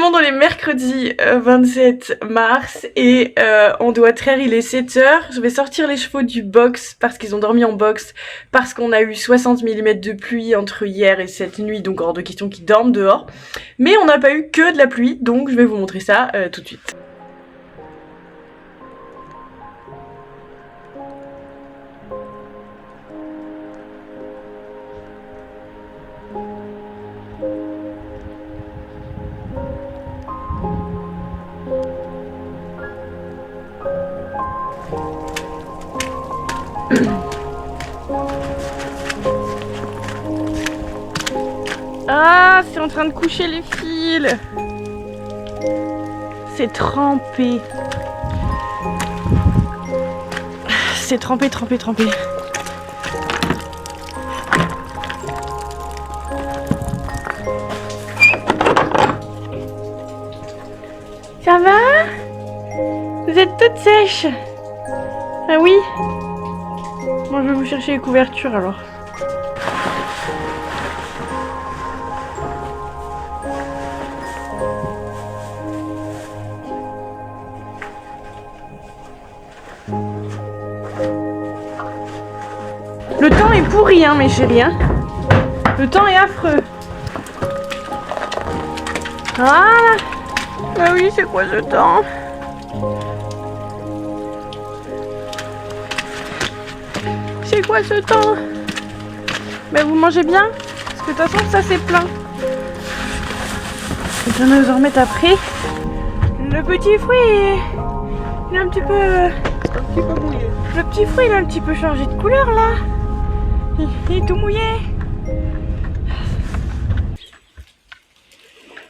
effectivement, dans les mercredis 27 mars et on doit traire, il est 7h. Je vais sortir les chevaux du box parce qu'ils ont dormi en box, parce qu'on a eu 60 mm de pluie entre hier et cette nuit, donc hors de question qu'ils dorment dehors. Mais on n'a pas eu que de la pluie, donc je vais vous montrer ça tout de suite. Ah, c'est en train de coucher les fils. C'est trempé. C'est trempé. Ça va? Vous êtes toutes sèches? Ah oui? Moi je vais vous chercher les couvertures alors. Le temps est pourri hein mes chéris hein. Le temps est affreux. Voilà. Bah oui, c'est quoi ce temps? C'est quoi ce temps? Bah vous mangez bien? Parce que de toute façon ça c'est plein. Je vais bien nous en remettre après. Le petit fruit, il est un petit peu mouillé. Le petit fruit il a un petit peu changé de couleur là. Il est tout mouillé.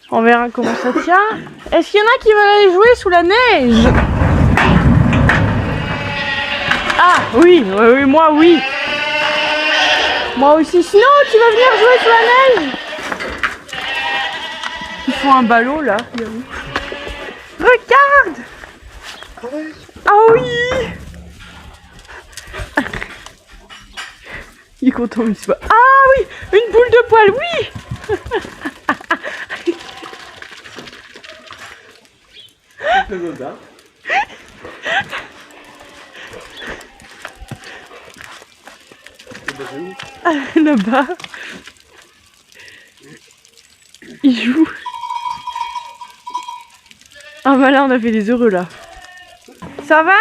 On verra comment ça tient. Est-ce qu'il y en a qui veulent aller jouer sous la neige? Ah oui, moi oui. Moi aussi. Sinon, tu vas venir jouer sous la neige? Ils font un ballot là. Regarde. Ah oui. Il est content, il se voit. Ah oui, une boule de poil, oui. Là-bas, il joue. Ah bah là, on a fait les heureux là. Ça va?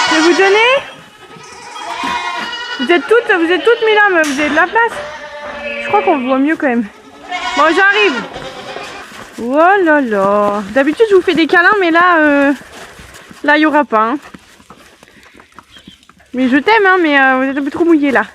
Je vais vous donner? Vous êtes toutes mis là, mais vous avez de la place? Je crois qu'on voit mieux quand même. Bon, j'arrive. Oh là là. D'habitude, je vous fais des câlins, mais là, il n'y aura pas. Hein. Mais je t'aime, hein, mais vous êtes un peu trop mouillés là.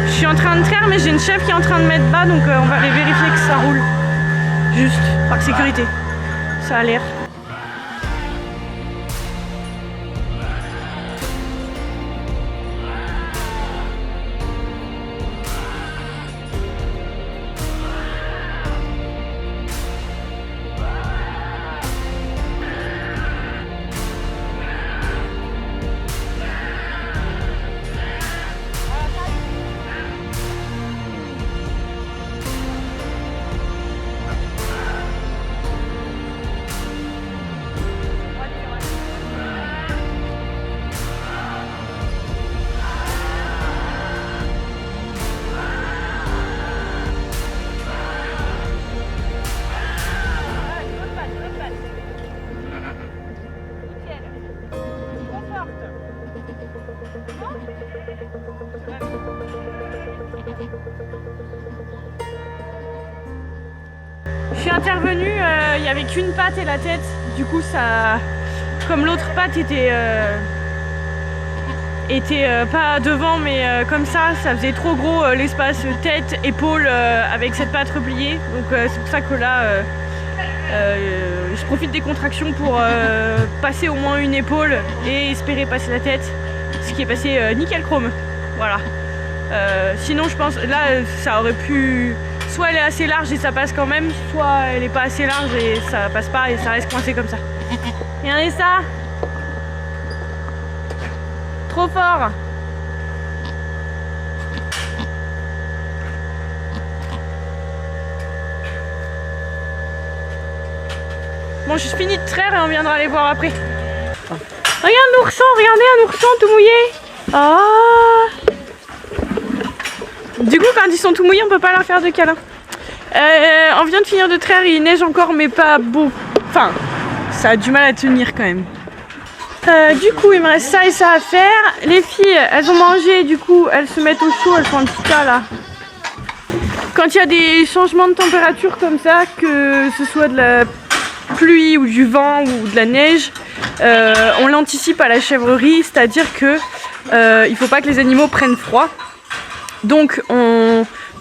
Je suis en train de traire, mais j'ai une chef qui est en train de mettre bas, donc on va aller vérifier que ça roule. Juste, par sécurité. Ça a l'air. Je suis intervenue, il n'y avait qu'une patte et la tête, du coup ça, comme l'autre patte était pas devant mais comme ça faisait trop gros l'espace tête, épaule avec cette patte repliée, donc c'est pour ça que là je profite des contractions pour passer au moins une épaule et espérer passer la tête, ce qui est passé nickel chrome, voilà. Sinon je pense, là ça aurait pu, soit elle est assez large et ça passe quand même, soit elle est pas assez large et ça passe pas et ça reste coincé comme ça. Regardez ça, trop fort. Bon, je finis de traire et on viendra les voir après. Regarde l'ourson, regardez un ourson tout mouillé. Oh. Du coup, quand ils sont tout mouillés, on peut pas leur faire de câlin. On vient de finir de traire, il neige encore, mais pas beau. Enfin, ça a du mal à tenir quand même. Du coup, il me reste ça et ça à faire. Les filles, elles ont mangé, du coup, elles se mettent au chaud, elles font un petit tas là. Quand il y a des changements de température comme ça, que ce soit de la pluie ou du vent ou de la neige, on l'anticipe à la chèvrerie, c'est-à-dire que il faut pas que les animaux prennent froid. Donc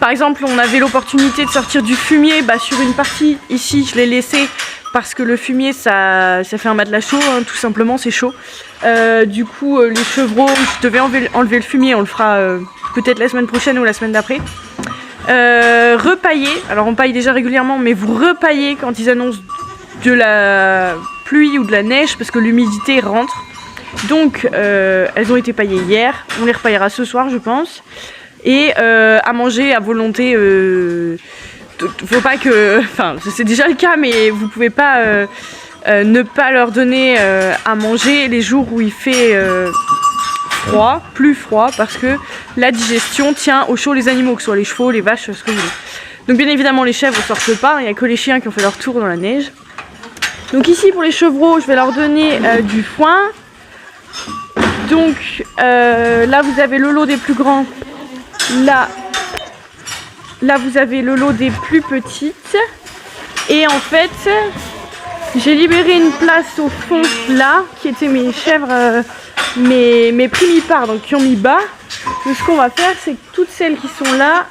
par exemple, on avait l'opportunité de sortir du fumier, sur une partie ici je l'ai laissé parce que le fumier ça fait un matelas chaud, hein, tout simplement, c'est chaud. Du coup les chevreaux, je devais enlever le fumier, on le fera peut-être la semaine prochaine ou la semaine d'après. Repailler, alors on paille déjà régulièrement, mais vous repaillez quand ils annoncent de la pluie ou de la neige parce que l'humidité rentre. Donc elles ont été paillées hier, on les repaillera ce soir je pense. Et à manger à volonté, faut pas que, enfin c'est déjà le cas, mais vous pouvez pas ne pas leur donner à manger les jours où il fait froid, plus froid, parce que la digestion tient au chaud les animaux, que ce soit les chevaux, les vaches, ce que vous voulez. Donc bien évidemment les chèvres sortent pas, il n'y a que les chiens qui ont fait leur tour dans la neige. Donc ici pour les chevreaux, je vais leur donner du foin. Donc là vous avez le lot des plus grands. Là vous avez le lot des plus petites. Et en fait, j'ai libéré une place au fond là, qui étaient mes chèvres, mes primipares, donc qui ont mis bas. Donc ce qu'on va faire, c'est que toutes celles qui sont là,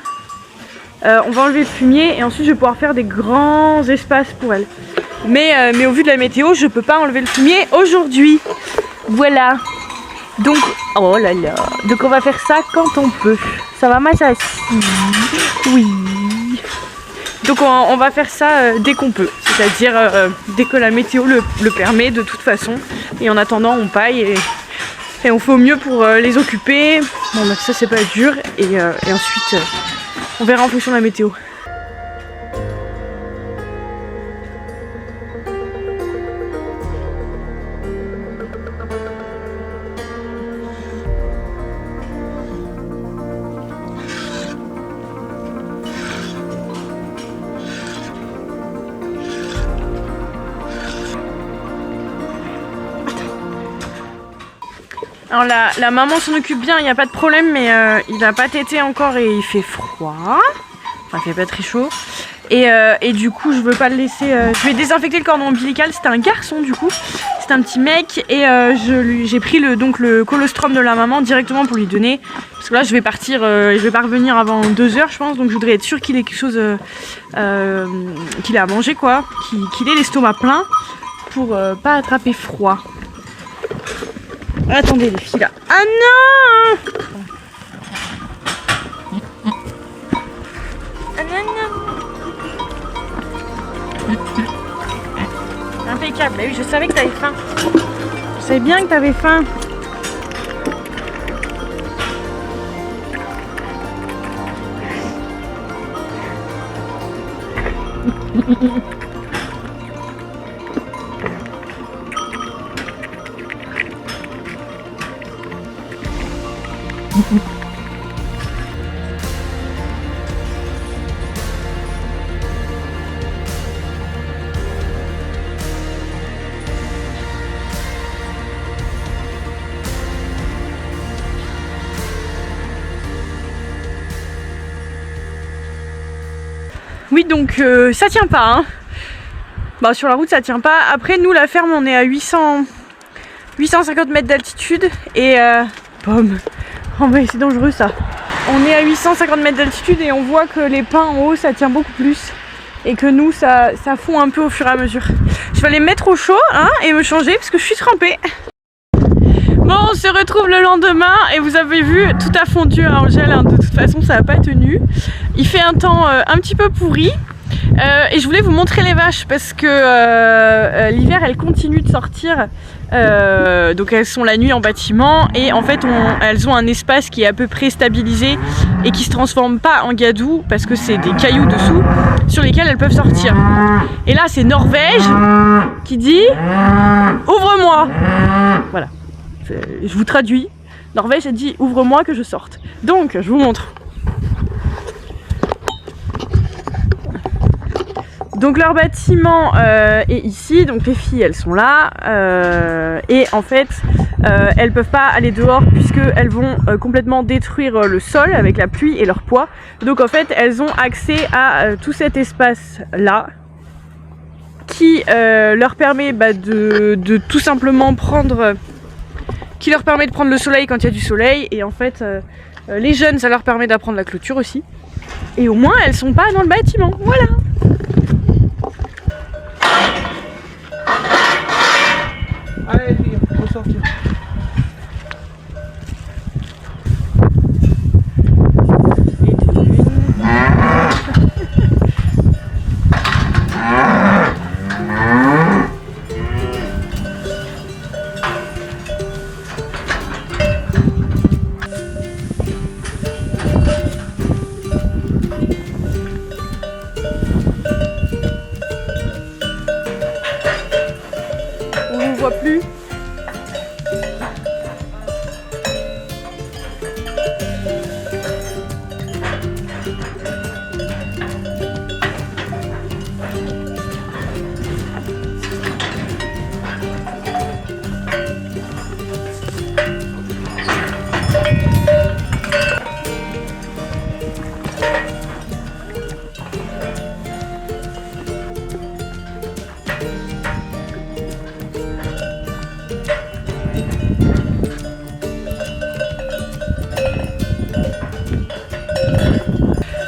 on va enlever le fumier et ensuite je vais pouvoir faire des grands espaces pour elles. Mais au vu de la météo, je peux pas enlever le fumier aujourd'hui. Voilà. Donc, oh là là. Donc on va faire ça quand on peut. Ça va, ma Sassy? Oui. Donc on va faire ça dès qu'on peut. C'est-à-dire dès que la météo le permet de toute façon. Et en attendant, on paille et on fait au mieux pour les occuper. Bon, ça c'est pas dur. Et ensuite, on verra en fonction de la météo. Alors la maman s'en occupe bien, il n'y a pas de problème, mais il n'a pas tété encore et il fait froid. Enfin, il fait pas très chaud. Et du coup, je veux pas le laisser. Je vais désinfecter le cordon ombilical. C'était un garçon du coup. C'était un petit mec. Et j'ai pris le colostrum de la maman directement pour lui donner. Parce que là, je vais partir. Je vais pas revenir avant 2 h, je pense. Donc, je voudrais être sûre qu'il ait quelque chose qu'il ait à manger, quoi. Qu'il ait l'estomac plein pour pas attraper froid. Attendez les filles là. Ah non! Ah non, non. Impeccable. Bah oui, je savais que t'avais faim. Je savais bien que t'avais faim. Oui, donc ça tient pas, hein. Bah, sur la route ça tient pas. Après nous la ferme on est à 850 mètres d'altitude et pomme. Oh mais c'est dangereux ça. On est à 850 mètres d'altitude et on voit que les pins en haut ça tient beaucoup plus. Et que nous ça fond un peu au fur et à mesure. Je vais aller me mettre au chaud hein, et me changer parce que je suis trempée. Bon, on se retrouve le lendemain et vous avez vu, tout a fondu à Angèle, hein, de toute façon ça n'a pas tenu. Il fait un temps un petit peu pourri et je voulais vous montrer les vaches parce que l'hiver elles continuent de sortir. Donc elles sont la nuit en bâtiment et en fait elles ont un espace qui est à peu près stabilisé et qui se transforme pas en gadou parce que c'est des cailloux dessous sur lesquels elles peuvent sortir. Et là c'est Norvège qui dit ouvre-moi. Voilà. Je vous traduis. Norvège a dit ouvre-moi que je sorte. Donc je vous montre. Donc leur bâtiment est ici, donc les filles elles sont là et en fait elles peuvent pas aller dehors puisqu'elles vont complètement détruire le sol avec la pluie et leur poids. Donc en fait elles ont accès à tout cet espace là qui leur permet de tout simplement prendre le soleil quand il y a du soleil et en fait les jeunes ça leur permet d'apprendre la clôture aussi et au moins elles sont pas dans le bâtiment, voilà. Allez, faut sortir. On ne vous voit plus.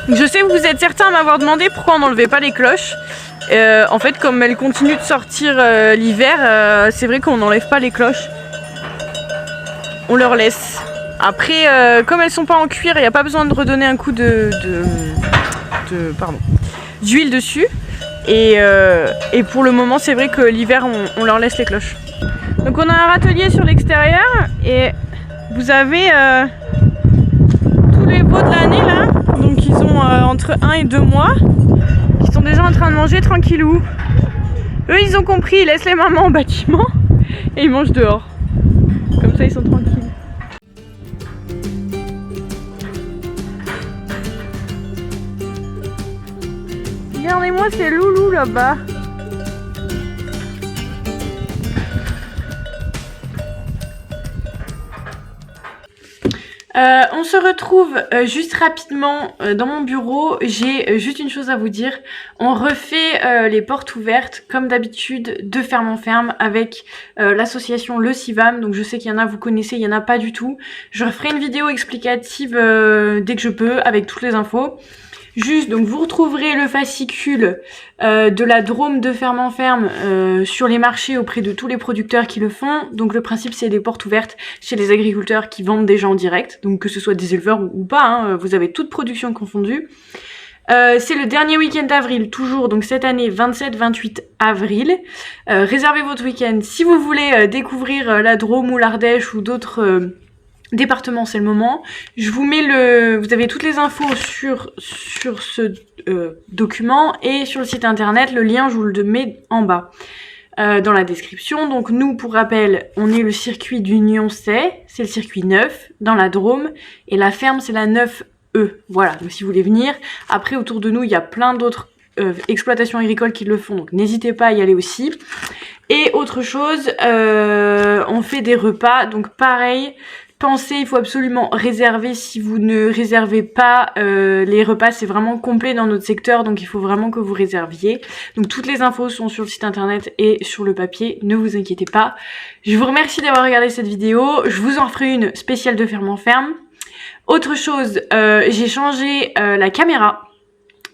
Je sais que vous êtes certains à m'avoir demandé pourquoi on n'enlevait pas les cloches. En fait, comme elles continuent de sortir l'hiver, c'est vrai qu'on n'enlève pas les cloches. On leur laisse. Après, comme elles sont pas en cuir, il n'y a pas besoin de redonner un coup d'huile dessus. Et pour le moment, c'est vrai que l'hiver, on leur laisse les cloches. Donc on a un râtelier sur l'extérieur et vous avez tous les veaux de l'année là. Donc ils ont entre 1 et 2 mois qui sont déjà en train de manger tranquillou. Eux ils ont compris, ils laissent les mamans au bâtiment et ils mangent dehors. Comme ça ils sont tranquilles. Regardez-moi ces loulous là-bas. On se retrouve juste rapidement dans mon bureau. J'ai juste une chose à vous dire. On refait les portes ouvertes comme d'habitude de ferme en ferme avec l'association Le Civam. Donc je sais qu'il y en a vous connaissez, il y en a pas du tout. Je referai une vidéo explicative dès que je peux avec toutes les infos. Juste, donc vous retrouverez le fascicule de la Drôme de ferme en ferme sur les marchés auprès de tous les producteurs qui le font. Donc le principe c'est des portes ouvertes chez les agriculteurs qui vendent déjà en direct, donc que ce soit des éleveurs ou pas, hein, vous avez toute production confondue. C'est le dernier week-end d'avril, toujours, donc cette année 27-28 avril. Réservez votre week-end si vous voulez découvrir la Drôme ou l'Ardèche ou d'autres département, c'est le moment. Je vous mets vous avez toutes les infos sur ce document et sur le site internet. Le lien, je vous le mets en bas dans la description. Donc nous, pour rappel, on est le circuit d'Union c'est le circuit 9 dans la Drôme et la ferme c'est la 9E. Voilà, donc si vous voulez venir. Après, autour de nous, il y a plein d'autres exploitations agricoles qui le font, donc n'hésitez pas à y aller aussi. Et autre chose, on fait des repas, donc pareil, pensez, il faut absolument réserver. Si vous ne réservez pas, les repas c'est vraiment complet dans notre secteur, donc il faut vraiment que vous réserviez. Donc toutes les infos sont sur le site internet et sur le papier, ne vous inquiétez pas. Je vous remercie d'avoir regardé cette vidéo, je vous en ferai une spéciale de ferme en ferme. Autre chose, j'ai changé la caméra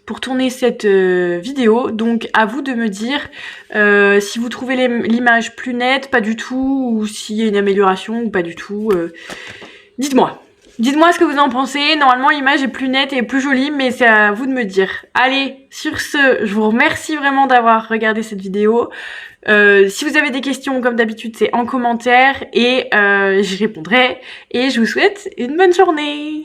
pour tourner cette vidéo, donc à vous de me dire si vous trouvez l'image plus nette, pas du tout, ou s'il y a une amélioration ou pas du tout. Dites-moi ce que vous en pensez. Normalement l'image est plus nette et plus jolie, mais c'est à vous de me dire. Allez, sur ce, je vous remercie vraiment d'avoir regardé cette vidéo. Si vous avez des questions, comme d'habitude, c'est en commentaire et j'y répondrai. Et je vous souhaite une bonne journée.